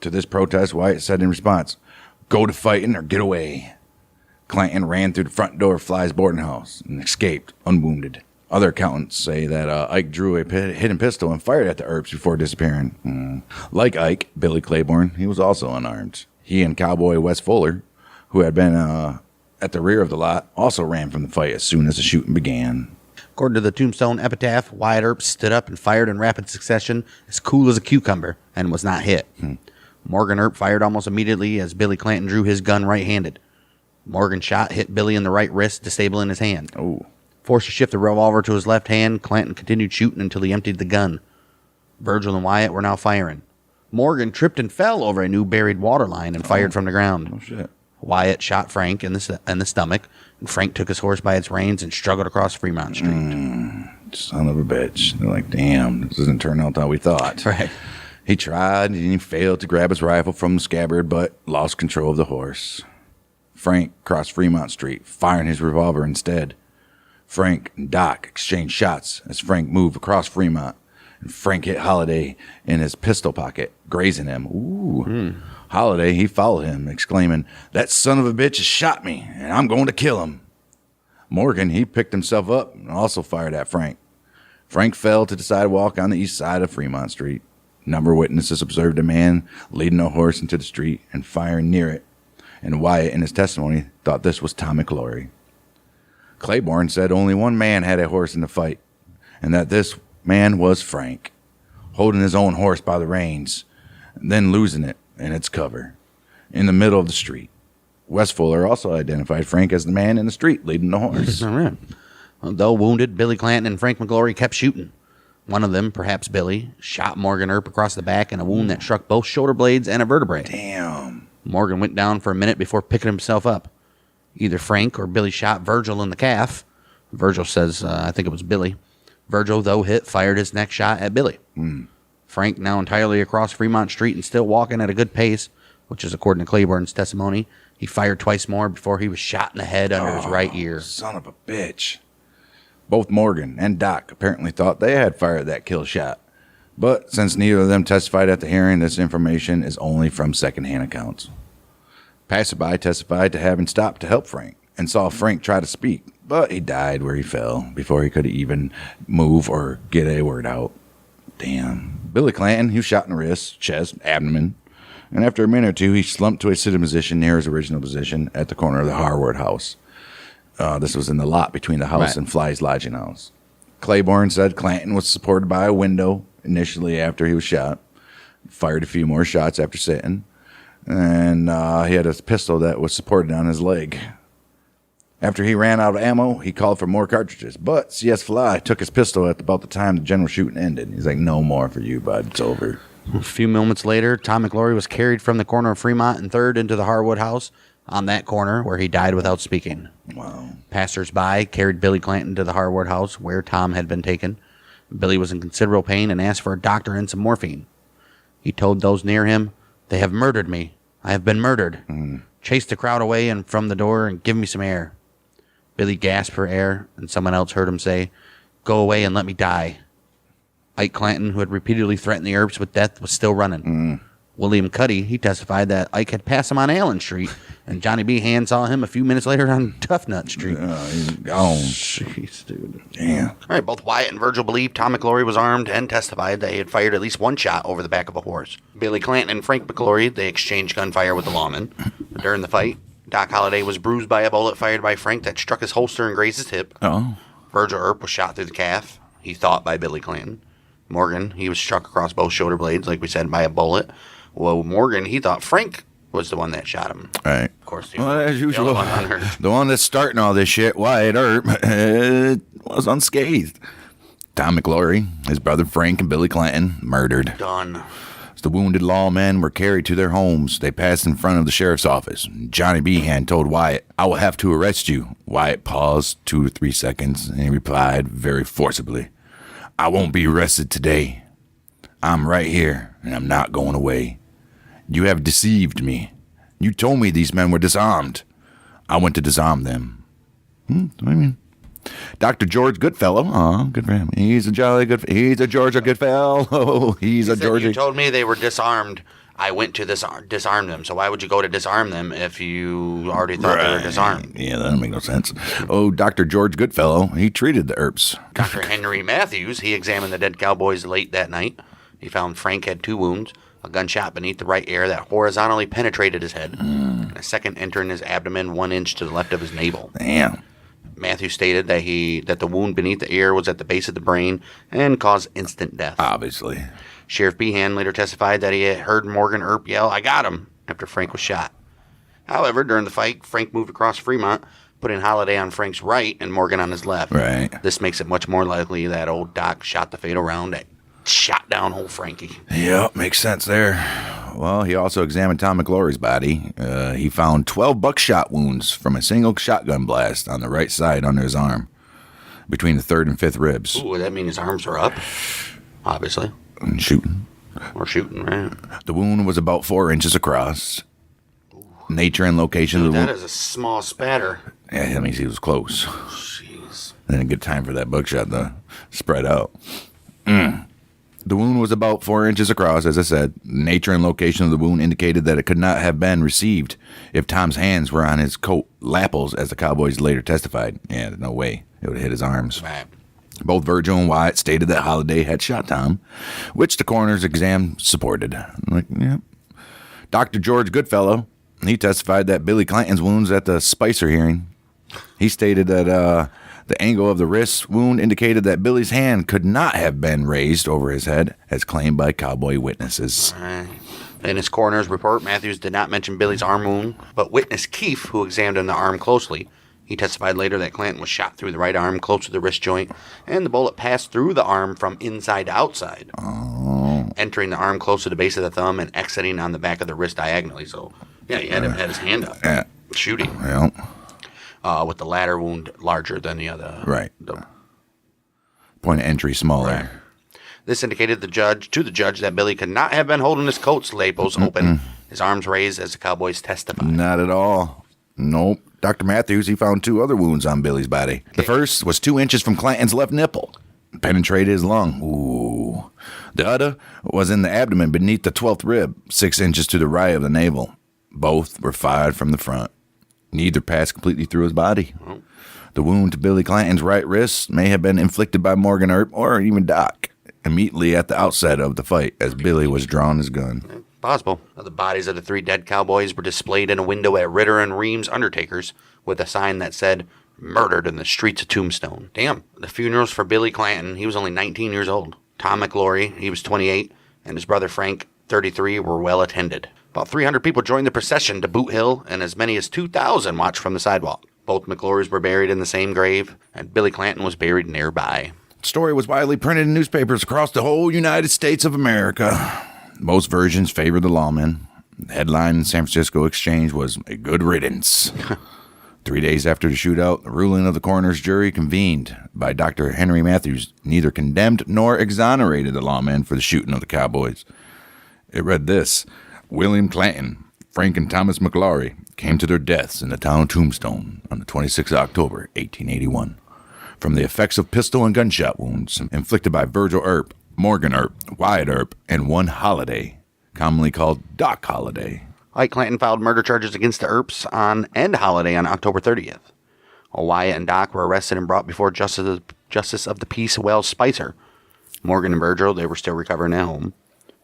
To this protest, Wyatt said in response, "Go to fighting or get away." Clanton ran through the front door of Fly's boarding house and escaped unwounded. Other accountants say that Ike drew a hidden pistol and fired at the Earps before disappearing. Like Ike, Billy Claiborne, he was also unarmed. He and cowboy Wes Fuller, who had been at the rear of the lot, also ran from the fight as soon as the shooting began. According to the Tombstone epitaph, Wyatt Earp stood up and fired in rapid succession, as cool as a cucumber, and was not hit. Morgan Earp fired almost immediately as Billy Clanton drew his gun right-handed. Morgan's shot hit Billy in the right wrist, disabling his hand. Oh. Forced to shift the revolver to his left hand, Clanton continued shooting until he emptied the gun. Virgil and Wyatt were now firing. Morgan tripped and fell over a new buried water line and fired from the ground. Oh, shit. Wyatt shot Frank in the stomach, and Frank took his horse by its reins and struggled across Fremont Street. Son of a bitch. They're like, damn, this doesn't turn out how we thought. Right. He tried and he failed to grab his rifle from the scabbard, but lost control of the horse. Frank crossed Fremont Street, firing his revolver instead. Frank and Doc exchanged shots as Frank moved across Fremont, and Frank hit Holliday in his pistol pocket, grazing him. Ooh. Holliday, he followed him, exclaiming, "That son of a bitch has shot me, and I'm going to kill him." Morgan, he picked himself up and also fired at Frank. Frank fell to the sidewalk on the east side of Fremont Street. A number of witnesses observed a man leading a horse into the street and firing near it, and Wyatt, in his testimony, thought this was Tom McGlory. Claiborne said only one man had a horse in the fight, and that this man was Frank, holding his own horse by the reins, and then losing it in its cover, in the middle of the street. Wes Fuller also identified Frank as the man in the street leading the horse. All right. Well, though wounded, Billy Clanton and Frank McGlory kept shooting. One of them, perhaps Billy, shot Morgan Earp across the back in a wound that struck both shoulder blades and a vertebrae. Damn. Morgan went down for a minute before picking himself up. Either Frank or Billy shot Virgil in the calf. Virgil says, I think it was Billy. Virgil, though hit, fired his next shot at Billy. Frank, now entirely across Fremont Street and still walking at a good pace, which is according to Claiborne's testimony, he fired twice more before he was shot in the head under his right ear. Son of a bitch. Both Morgan and Doc apparently thought they had fired that kill shot. But since neither of them testified at the hearing, this information is only from secondhand accounts. Passerby testified to having stopped to help Frank and saw Frank try to speak, but he died where he fell before he could even move or get a word out. Damn. Billy Clanton, he was shot in the wrist, chest, abdomen, and after a minute or two, he slumped to a sitting position near his original position at the corner of the Harwood house. This was in the lot between the house Right. and Fly's lodging house. Claiborne said Clanton was supported by a window initially after he was shot. Fired a few more shots after sitting. And he had a pistol that was supported on his leg. After he ran out of ammo, he called for more cartridges. But C.S. Fly took his pistol at about the time the general shooting ended. He's like, no more for you, bud. It's over. A few moments later, Tom McLaury was carried from the corner of Fremont and 3rd into the Harwood house on that corner where he died without speaking. Wow. Passers-by carried Billy Clanton to the Harwood house where Tom had been taken. Billy was in considerable pain and asked for a doctor and some morphine. He told those near him, "They have murdered me. I have been murdered. Chase the crowd away and from the door and give me some air." Billy gasped for air, and someone else heard him say, "Go away and let me die." Ike Clanton, who had repeatedly threatened the Earps with death, was still running. William Cuddy, he testified that Ike had passed him on Allen Street, and Johnny B. Hand saw him a few minutes later on Tough Nut Street. He's gone. Jeez, dude. Damn. All right, both Wyatt and Virgil believed Tom McLaury was armed and testified that he had fired at least one shot over the back of a horse. Billy Clanton and Frank McLaury, they exchanged gunfire with the lawmen. During the fight, Doc Holliday was bruised by a bullet fired by Frank that struck his holster and grazed his hip. Oh. Virgil Earp was shot through the calf, he thought by Billy Clanton. Morgan, he was struck across both shoulder blades, like we said, by a bullet. Well, Morgan, he thought Frank was the one that shot him. Right. Of course, Well, as the usual, other one unhurt. the one that's starting all this shit, Wyatt Earp, was unscathed. Tom McLaury, his brother Frank, and Billy Clanton murdered. Done. As the wounded lawmen were carried to their homes, they passed in front of the sheriff's office. Johnny Behan told Wyatt, "I will have to arrest you." Wyatt paused 2 to 3 seconds, and he replied very forcibly, "I won't be arrested today. I'm right here, and I'm not going away. You have deceived me. You told me these men were disarmed. I went to disarm them." Dr. George Goodfellow. Oh, good for him. He's a jolly good. He's a Georgia Goodfellow. He's a Said, Georgia. "You told me they were disarmed. I went to disarm them. So why would you go to disarm them if you already thought they were disarmed?" Yeah, that doesn't make no sense. Oh, Dr. George Goodfellow. He treated the Earps. Dr. Henry Matthews, he examined the dead cowboys late that night. He found Frank had 2 wounds, a gunshot beneath the right ear that horizontally penetrated his head, and a second entering his abdomen 1 inch to the left of his navel. Damn. Matthews stated that the wound beneath the ear was at the base of the brain and caused instant death. Obviously. Sheriff Behan later testified that he had heard Morgan Earp yell, "I got him," after Frank was shot. However, during the fight, Frank moved across Fremont, putting Holliday on Frank's right and Morgan on his left. Right. This makes it much more likely that old Doc shot the fatal round that shot down old Frankie. Yep, makes sense there. Well, he also examined Tom McLaury's body. He found 12 buckshot wounds from a single shotgun blast on the right side under his arm, between the 3rd and 5th ribs. Ooh, would that mean his arms were up? Obviously. And shooting. Or shooting, right? The wound was about 4 inches across. Nature and location of the That wound. is a small spatter. Yeah, that means he was close. Jeez. Didn't get time for that buckshot to spread out. The wound was about 4 inches across, as I said. Nature and location of the wound indicated that it could not have been received if Tom's hands were on his coat lapels, as the cowboys later testified. Yeah, there's no way it would have hit his arms. Right. Both Virgil and Wyatt stated that Holliday had shot Tom, which the coroner's exam supported. Like, yeah. Dr. George Goodfellow, he testified that Billy Clanton's wounds at the Spicer hearing. He stated that the angle of the wrist wound indicated that Billy's hand could not have been raised over his head, as claimed by cowboy witnesses. Right. In his coroner's report, Matthews did not mention Billy's arm wound, but witness Keefe, who examined the arm closely, he testified later that Clanton was shot through the right arm close to the wrist joint, and the bullet passed through the arm from inside to outside, entering the arm close to the base of the thumb and exiting on the back of the wrist diagonally. So, yeah, he had his hand up, Yeah. shooting, Well, with the latter wound larger than the other. right. the- Point of entry smaller. Right. This indicated to the judge that Billy could not have been holding his coat lapels open, his arms raised as the cowboys testified. Not at all. Nope. Dr. Matthews, he found 2 other wounds on Billy's body. The first was 2 inches from Clanton's left nipple. Penetrated his lung. Ooh. The other was in the abdomen beneath the 12th rib, 6 inches to the right of the navel. Both were fired from the front. Neither passed completely through his body. The wound to Billy Clanton's right wrist may have been inflicted by Morgan Earp or even Doc immediately at the outset of the fight, as Billy was drawing his gun. Possible. The bodies of the 3 dead cowboys were displayed in a window at Ritter and Reams Undertakers with a sign that said, murdered in the streets of Tombstone. Damn. The funerals for Billy Clanton, he was only 19 years old. Tom McGlory, he was 28, and his brother Frank, 33, were well attended. About 300 people joined the procession to Boot Hill, and as many as 2,000 watched from the sidewalk. Both McGlorys were buried in the same grave, and Billy Clanton was buried nearby. The story was widely printed in newspapers across the whole United States of America. Most versions favored the lawmen. The headline in the San Francisco Exchange was "A Good Riddance." 3 days after the shootout, the ruling of the coroner's jury convened by Dr. Henry Matthews neither condemned nor exonerated the lawmen for the shooting of the cowboys. It read this: William Clanton, Frank and Thomas McGlory came to their deaths in the town of Tombstone on the 26th of October, 1881, from the effects of pistol and gunshot wounds inflicted by Virgil Earp, Morgan Earp, Wyatt Earp, and one Holiday, commonly called Doc Holiday. Ike Clanton filed murder charges against the Earps and Holiday on October 30th. While Wyatt and Doc were arrested and brought before Justice of the Peace Wells Spicer. Morgan and Virgil, they were still recovering at home.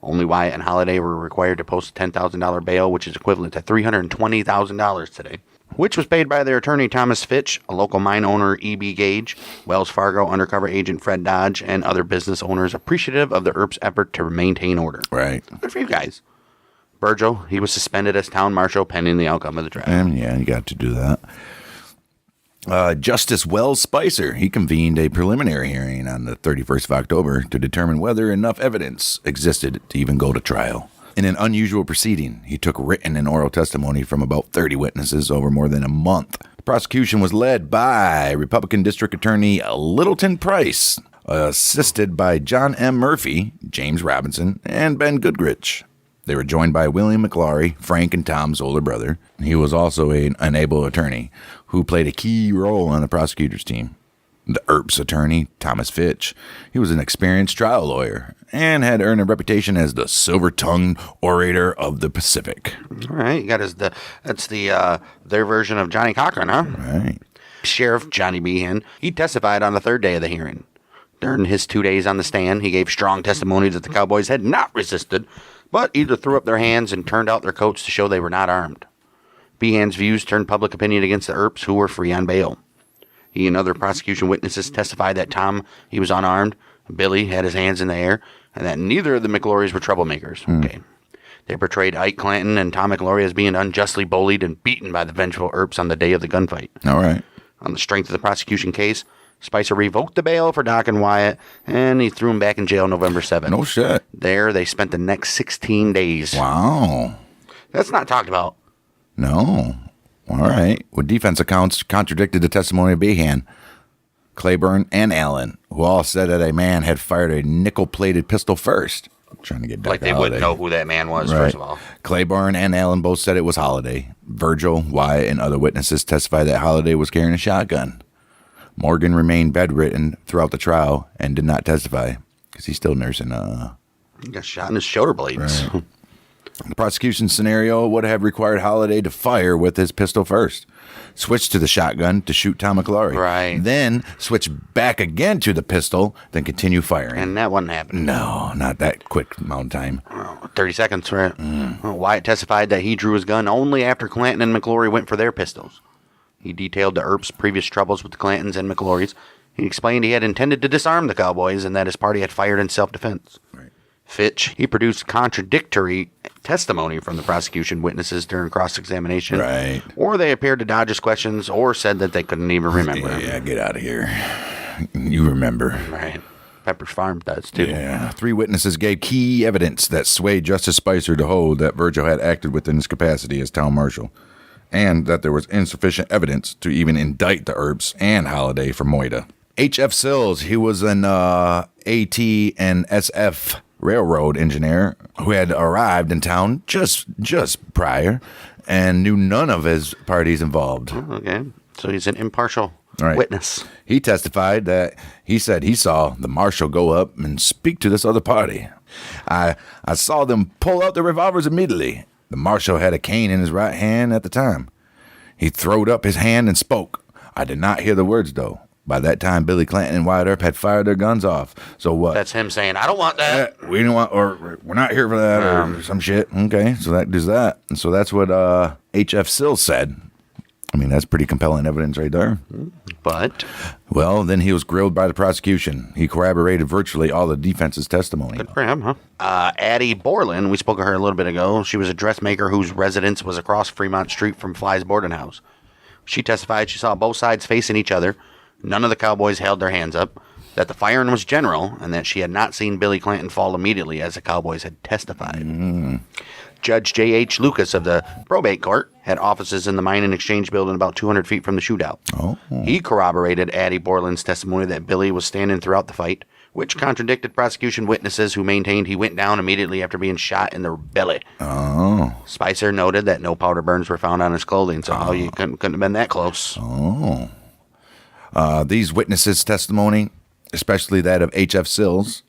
Only Wyatt and Holiday were required to post a $10,000 bail, which is equivalent to $320,000 today, which was paid by their attorney Thomas Fitch, a local mine owner E.B. Gage, Wells Fargo undercover agent Fred Dodge, and other business owners appreciative of the Earps' effort to maintain order. Right. Good for you guys. Virgil, he was suspended as town marshal pending the outcome of the trial. Yeah, you got to do that. Justice Wells Spicer, he convened a preliminary hearing on the 31st of October to determine whether enough evidence existed to even go to trial. In an unusual proceeding, he took written and oral testimony from about 30 witnesses over more than a month. The prosecution was led by Republican District Attorney Littleton Price, assisted by John M. Murphy, James Robinson, and Ben Goodrich. They were joined by William McGlory, Frank and Tom's older brother. He was also an able attorney who played a key role on the prosecutor's team. The Earps attorney, Thomas Fitch, he was an experienced trial lawyer and had earned a reputation as the silver-tongued orator of the Pacific. All right, you got their version of Johnny Cochran, huh? Right. Sheriff Johnny Behan, he testified on the third day of the hearing. During his 2 days on the stand, he gave strong testimony that the cowboys had not resisted, but either threw up their hands and turned out their coats to show they were not armed. Behan's views turned public opinion against the Earps, who were free on bail. He and other prosecution witnesses testified that Tom, he was unarmed, Billy had his hands in the air, and that neither of the McGlorys were troublemakers. Okay. They portrayed Ike Clanton and Tom McGlory as being unjustly bullied and beaten by the vengeful Earps on the day of the gunfight. All right. On the strength of the prosecution case, Spicer revoked the bail for Doc and Wyatt, and he threw them back in jail November 7th. No shit. There, they spent the next 16 days. Wow. That's not talked about. No. All right. Well, defense accounts contradicted the testimony of Behan, Claiborne, and Allen, who all said that a man had fired a nickel-plated pistol first. I'm trying to get Doc Like they Holiday. wouldn't know who that man was, Right. first of all. Claiborne and Allen both said it was Holiday. Virgil, Wyatt, and other witnesses testified that Holiday was carrying a shotgun. Morgan remained bedridden throughout the trial and did not testify because he's still nursing. He got shot in his shoulder blades. Right. The prosecution scenario would have required Holiday to fire with his pistol first, switch to the shotgun to shoot Tom McGlory, Right. then switch back again to the pistol, then continue firing. And that wasn't happening. No, not that quick amount of time. 30 seconds, right? Well, Wyatt testified that he drew his gun only after Clanton and McGlory went for their pistols. He detailed the Earps' previous troubles with the Clantons and McGlorys. He explained he had intended to disarm the cowboys and that his party had fired in self-defense. Right. Fitch, he produced contradictory testimony from the prosecution witnesses during cross-examination. Right. Or they appeared to dodge his questions or said that they couldn't even remember. Yeah, get out of here. You remember. Right. Pepper's Farm does, too. Yeah. 3 witnesses gave key evidence that swayed Justice Spicer to hold that Virgil had acted within his capacity as town marshal, and that there was insufficient evidence to even indict the Earps and Holiday for Moida. H.F. Sills, he was an AT and SF railroad engineer who had arrived in town just prior and knew none of his parties involved. Okay. So he's an impartial Right. witness. He testified that he said he saw the marshal go up and speak to this other party. I saw them pull out their revolvers immediately. The marshal had a cane in his right hand at the time. He throwed up his hand and spoke. I did not hear the words, though. By that time, Billy Clanton and Wyatt Earp had fired their guns off. So what? That's him saying, I don't want that. We don't want, or we're not here for that, or some shit. Okay, so that does that. And so that's what H.F. Sills said. I mean, that's pretty compelling evidence right there. But Well, then he was grilled by the prosecution. He corroborated virtually all the defense's testimony. good for him, huh? Addie Borland, we spoke of her a little bit ago. She was a dressmaker whose residence was across Fremont Street from Fly's boarding house. She testified she saw both sides facing each other. None of the cowboys held their hands up. That the firing was general, and that she had not seen Billy Clanton fall immediately, as the cowboys had testified. Judge J.H. Lucas of the probate court had offices in the mine and exchange building about 200 feet from the shootout. Oh. He corroborated Addie Borland's testimony that Billy was standing throughout the fight, which contradicted prosecution witnesses who maintained he went down immediately after being shot in the belly. Oh. Spicer noted that no powder burns were found on his clothing, so you couldn't have been that close. Oh. These witnesses' testimony, especially that of H.F. Sills,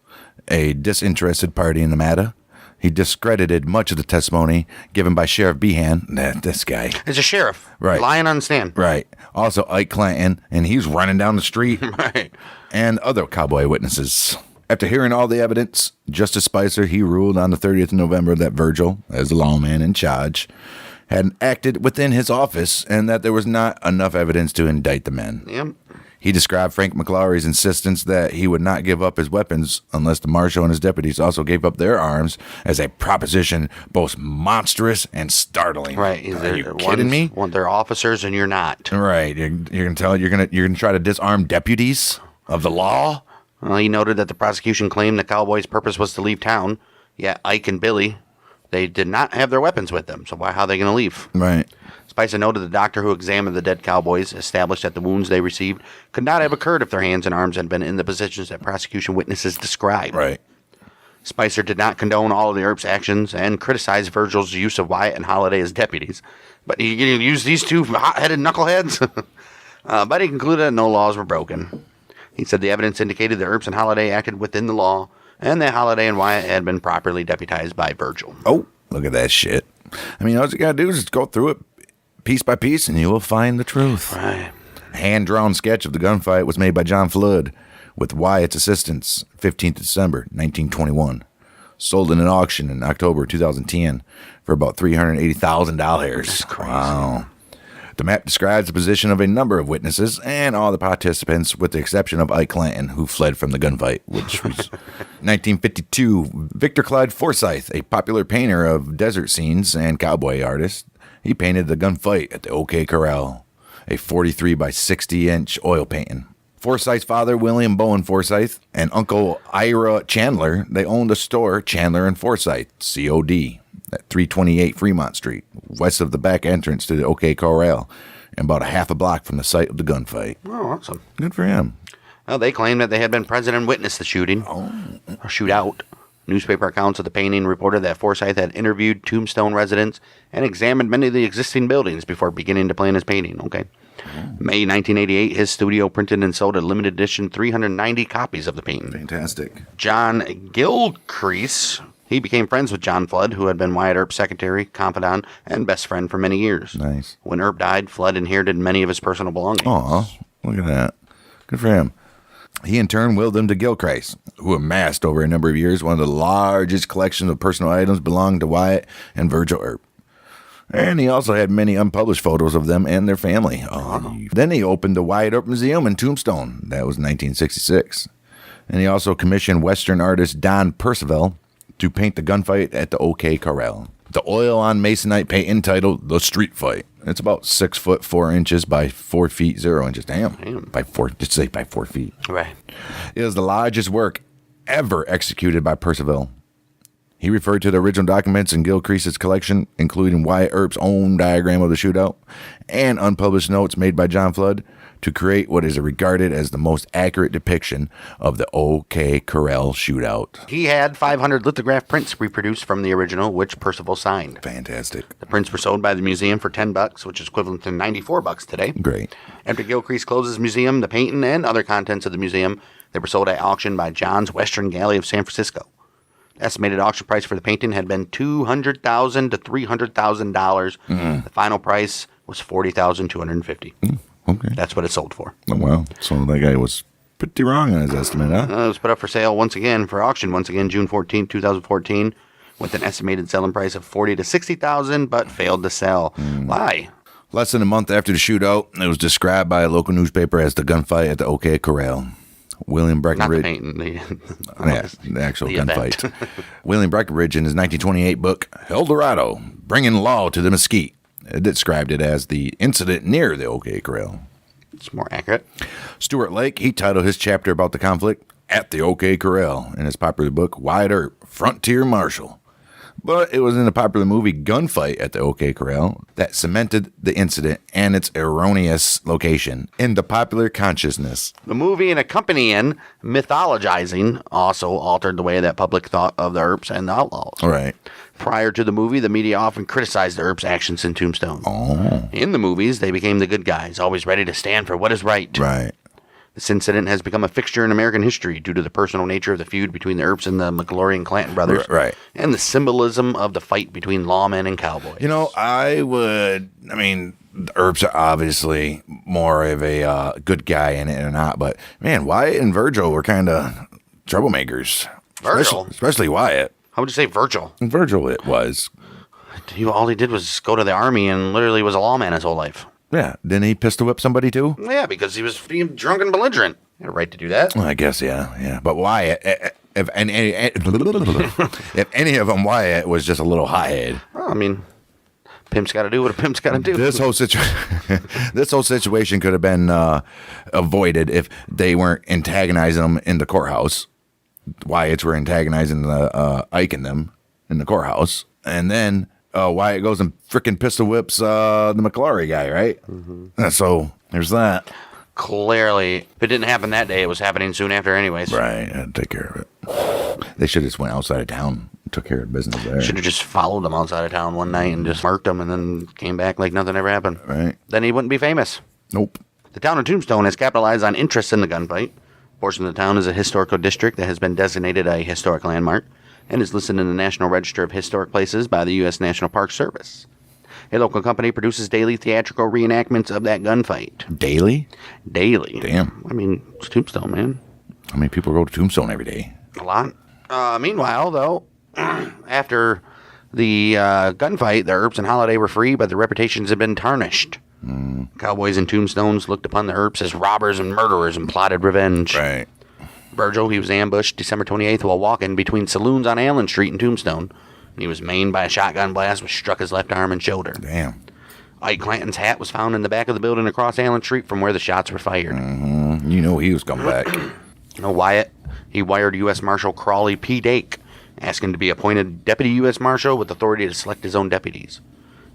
a disinterested party in the matter, he discredited much of the testimony given by Sheriff Behan, this guy. It's a sheriff, Right. lying on the stand. Right. Also Ike Clanton, and he's running down the street. Right. And other cowboy witnesses. After hearing all the evidence, Justice Spicer, he ruled on the 30th of November that Virgil, as the lawman in charge, had acted within his office and that there was not enough evidence to indict the men. Yep. He described Frank McLaury's insistence that he would not give up his weapons unless the marshal and his deputies also gave up their arms as a proposition both monstrous and startling. Right. Are you kidding me? They're officers and you're not. Right. You're gonna tell you're gonna try to disarm deputies of the law? Well, he noted that the prosecution claimed the cowboys' purpose was to leave town, yet Ike and Billy, they did not have their weapons with them, so how are they going to leave? Right. Spicer noted the doctor who examined the dead cowboys established that the wounds they received could not have occurred if their hands and arms had been in the positions that prosecution witnesses described. Right. Spicer did not condone all of the Earp's actions and criticized Virgil's use of Wyatt and Holiday as deputies, but he used these two hot-headed knuckleheads. But he concluded that no laws were broken. He said the evidence indicated that Earps and Holiday acted within the law, and that Holiday and Wyatt had been properly deputized by Virgil. Oh, look at that shit. I mean, all you gotta do is just go through it piece by piece, and you will find the truth. Right. A hand-drawn sketch of the gunfight was made by John Flood with Wyatt's assistance, 15th December, 1921. Sold in an auction in October 2010 for about $380,000. That's crazy. Wow. The map describes the position of a number of witnesses and all the participants, with the exception of Ike Clanton, who fled from the gunfight, which was 1952. Victor Clyde Forsyth, a popular painter of desert scenes and cowboy artist, he painted the gunfight at the OK Corral, a 43 by 60-inch oil painting. Forsyth's father, William Bowen Forsyth, and Uncle Ira Chandler, they owned a store, Chandler and Forsyth, COD, at 328 Fremont Street, west of the back entrance to the OK Corral, and about a half a block from the site of the gunfight. Oh, awesome. Good for him. Well, they claimed that they had been present and witnessed the shooting, or shootout. Newspaper accounts of the painting reported that Forsyth had interviewed Tombstone residents and examined many of the existing buildings before beginning to plan his painting. Okay. May 1988, his studio printed and sold a limited edition 390 copies of the painting. Fantastic. John Gilcrease, he became friends with John Flood, who had been Wyatt Earp's secretary, confidant, and best friend for many years. Nice. When Earp died, Flood inherited many of his personal belongings. Aw, look at that. Good for him. He in turn willed them to Gilcrease, who amassed over a number of years one of the largest collections of personal items belonging to Wyatt and Virgil Earp. And he also had many unpublished photos of them and their family. Then he opened the Wyatt Earp Museum in Tombstone. That was 1966. And he also commissioned Western artist Don Percival to paint the gunfight at the OK Corral. The oil on masonite painting titled The Street Fight. It's about 6 foot 4 inches by 4 feet 0 inches. Damn. By 4, just say by 4 feet. Right. It is the largest work ever executed by Percival. He referred to the original documents in Gilcrease's collection, including Wyatt Earp's own diagram of the shootout and unpublished notes made by John Flood, to create what is regarded as the most accurate depiction of the OK Corral shootout. He had 500 lithograph prints reproduced from the original, which Percival signed. Fantastic. The prints were sold by the museum for $10, which is equivalent to $94 today. Great. After Gilcrease closed his museum, the painting and other contents of the museum, they were sold at auction by John's Western Gallery of San Francisco. The estimated auction price for the painting had been $200,000 to $300,000. The final price was $40,250. Okay. That's what it sold for. Oh, well, so that guy was pretty wrong on his estimate, huh? It was put up for sale for auction once again, June 14, 2014, with an estimated selling price of $40,000 to $60,000, but failed to sell. Why? Less than a month after the shootout, it was described by a local newspaper as the gunfight at the OK Corral. William Not the Breckenridge. painting. The actual the gunfight. event. William Breckenridge, in his 1928 book, El Dorado, Bringing Law to the Mesquite, described it as the incident near the OK Corral. It's more accurate. Stuart Lake, he titled his chapter about the conflict at the OK Corral in his popular book, Wyatt Earp, Frontier Marshal. But it was in the popular movie Gunfight at the OK Corral that cemented the incident and its erroneous location in the popular consciousness. The movie and accompanying mythologizing also altered the way that public thought of the Earps and the Outlaws. All right. Prior to the movie, the media often criticized the Earps' actions in Tombstone. Oh. In the movies, they became the good guys, always ready to stand for what is right. Right. This incident has become a fixture in American history due to the personal nature of the feud between the Earps and the McGlory and Clanton brothers. Right. And the symbolism of the fight between lawmen and cowboys. You know, the Earps are obviously more of a good guy in it or not, but man, Wyatt and Virgil were kind of troublemakers. Virgil? Especially Wyatt. How would you say Virgil? Virgil it was. All he did was go to the army and literally was a lawman his whole life. Yeah. Didn't he pistol whip somebody too? Yeah, because he was being drunk and belligerent. He had a right to do that. Well, I guess, yeah. But Wyatt, if any of them, Wyatt was just a little hothead. Well, I mean, pimp's got to do what a pimp's got to do. This whole situation could have been avoided if they weren't antagonizing them in the courthouse. Wyatts were antagonizing Ike and them in the courthouse, and then Wyatt goes and frickin' pistol whips the McClory guy, right? Mm-hmm. So there's that. Clearly, if it didn't happen that day, it was happening soon after anyways. Right, I had to take care of it. They should have just went outside of town and took care of business there. Should have just followed him outside of town one night and just marked him and then came back like nothing ever happened. Right. Then he wouldn't be famous. Nope. The town of Tombstone has capitalized on interest in the gunfight. A portion of the town is a historical district that has been designated a historic landmark and is listed in the National Register of Historic Places by the U.S. National Park Service. A local company produces daily theatrical reenactments of that gunfight. Daily? Daily. Damn. I mean, it's Tombstone, man. How many people go to Tombstone every day? A lot. Meanwhile, though, after the gunfight, the Earps and Holiday were free, but their reputations had been tarnished. Cowboys and Tombstones looked upon the Earps as robbers and murderers and plotted revenge. Right. Virgil, he was ambushed December 28th while walking between saloons on Allen Street in Tombstone. He was maimed by a shotgun blast which struck his left arm and shoulder. Damn. Ike Clanton's hat was found in the back of the building across Allen Street from where the shots were fired. You know he was coming back. Wyatt, he wired U.S. Marshal Crawley P. Dake, asking to be appointed Deputy U.S. Marshal with authority to select his own deputies.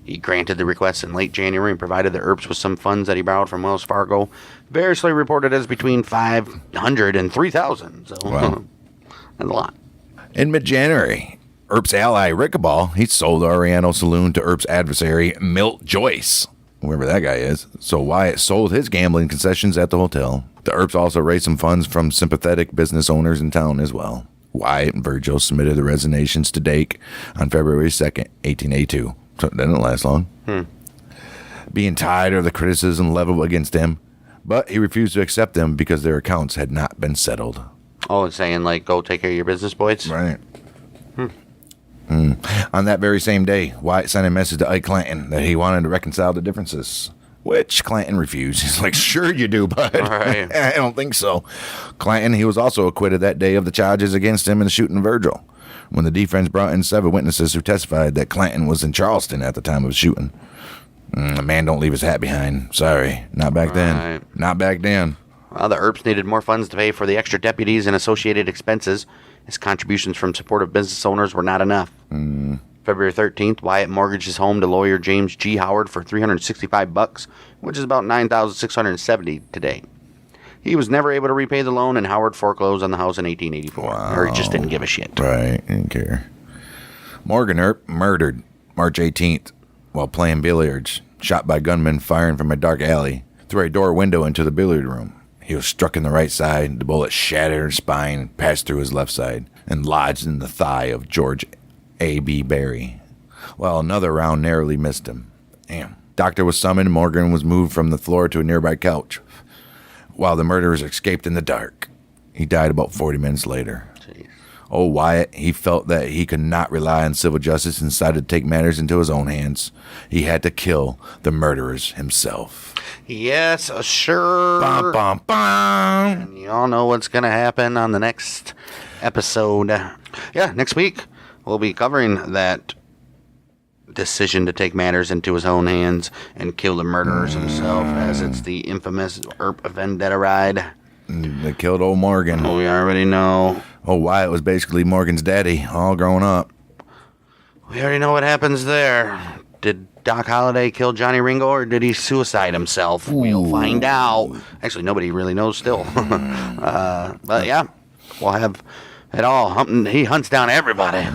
He granted the request in late January and provided the Earps with some funds that he borrowed from Wells Fargo, variously reported as between $500 and $3,000. So, Wow. That's a lot. In mid-January, Earp's ally, Rickaball, he sold the Oriental Saloon to Earp's adversary, Milt Joyce, whoever that guy is. So Wyatt sold his gambling concessions at the hotel. The Earps also raised some funds from sympathetic business owners in town as well. Wyatt and Virgil submitted their resignations to Dake on February 2nd, 1882. So that didn't last long. Being tired of the criticism leveled against him, but he refused to accept them because their accounts had not been settled. Oh, it's saying, like, go take care of your business, boys? Right. On that very same day, Wyatt sent a message to Ike Clanton that he wanted to reconcile the differences, which Clanton refused. He's like, sure you do, bud. Right. I don't think so. Clanton, he was also acquitted that day of the charges against him in shooting Virgil, when the defense brought in 7 witnesses who testified that Clanton was in Charleston at the time of the shooting. A man don't leave his hat behind. Sorry. Not back then. Right. Not back then. Well, the Earps needed more funds to pay for the extra deputies and associated expenses. His contributions from supportive business owners were not enough. February 13th, Wyatt mortgaged his home to lawyer James G. Howard for $365, which is about $9,670 today. He was never able to repay the loan, and Howard foreclosed on the house in 1884. Wow. Or he just didn't give a shit. Right. Didn't care. Morgan Earp murdered March 18th while playing billiards, shot by gunmen firing from a dark alley through a door window into the billiard room. He was struck in the right side. The bullet shattered his spine, passed through his left side, and lodged in the thigh of George A.B. Barry, while another round narrowly missed him. Damn. Doctor was summoned. Morgan was moved from the floor to a nearby couch, while the murderers escaped in the dark. He died about 40 minutes later. Jeez. Oh, Wyatt, he felt that he could not rely on civil justice and decided to take matters into his own hands. He had to kill the murderers himself. Yes, sure. Bum, bum, bum. And you all know what's going to happen on the next episode. Yeah, next week we'll be covering that decision to take matters into his own hands and kill the murderers himself, as it's the infamous Earp vendetta ride. They killed old Morgan. We already know. Oh, Wyatt was basically Morgan's daddy, all grown up. We already know what happens there. Did Doc Holliday kill Johnny Ringo, or did he suicide himself? We'll find out. Actually, nobody really knows still. But yeah, we'll have it all. He hunts down everybody.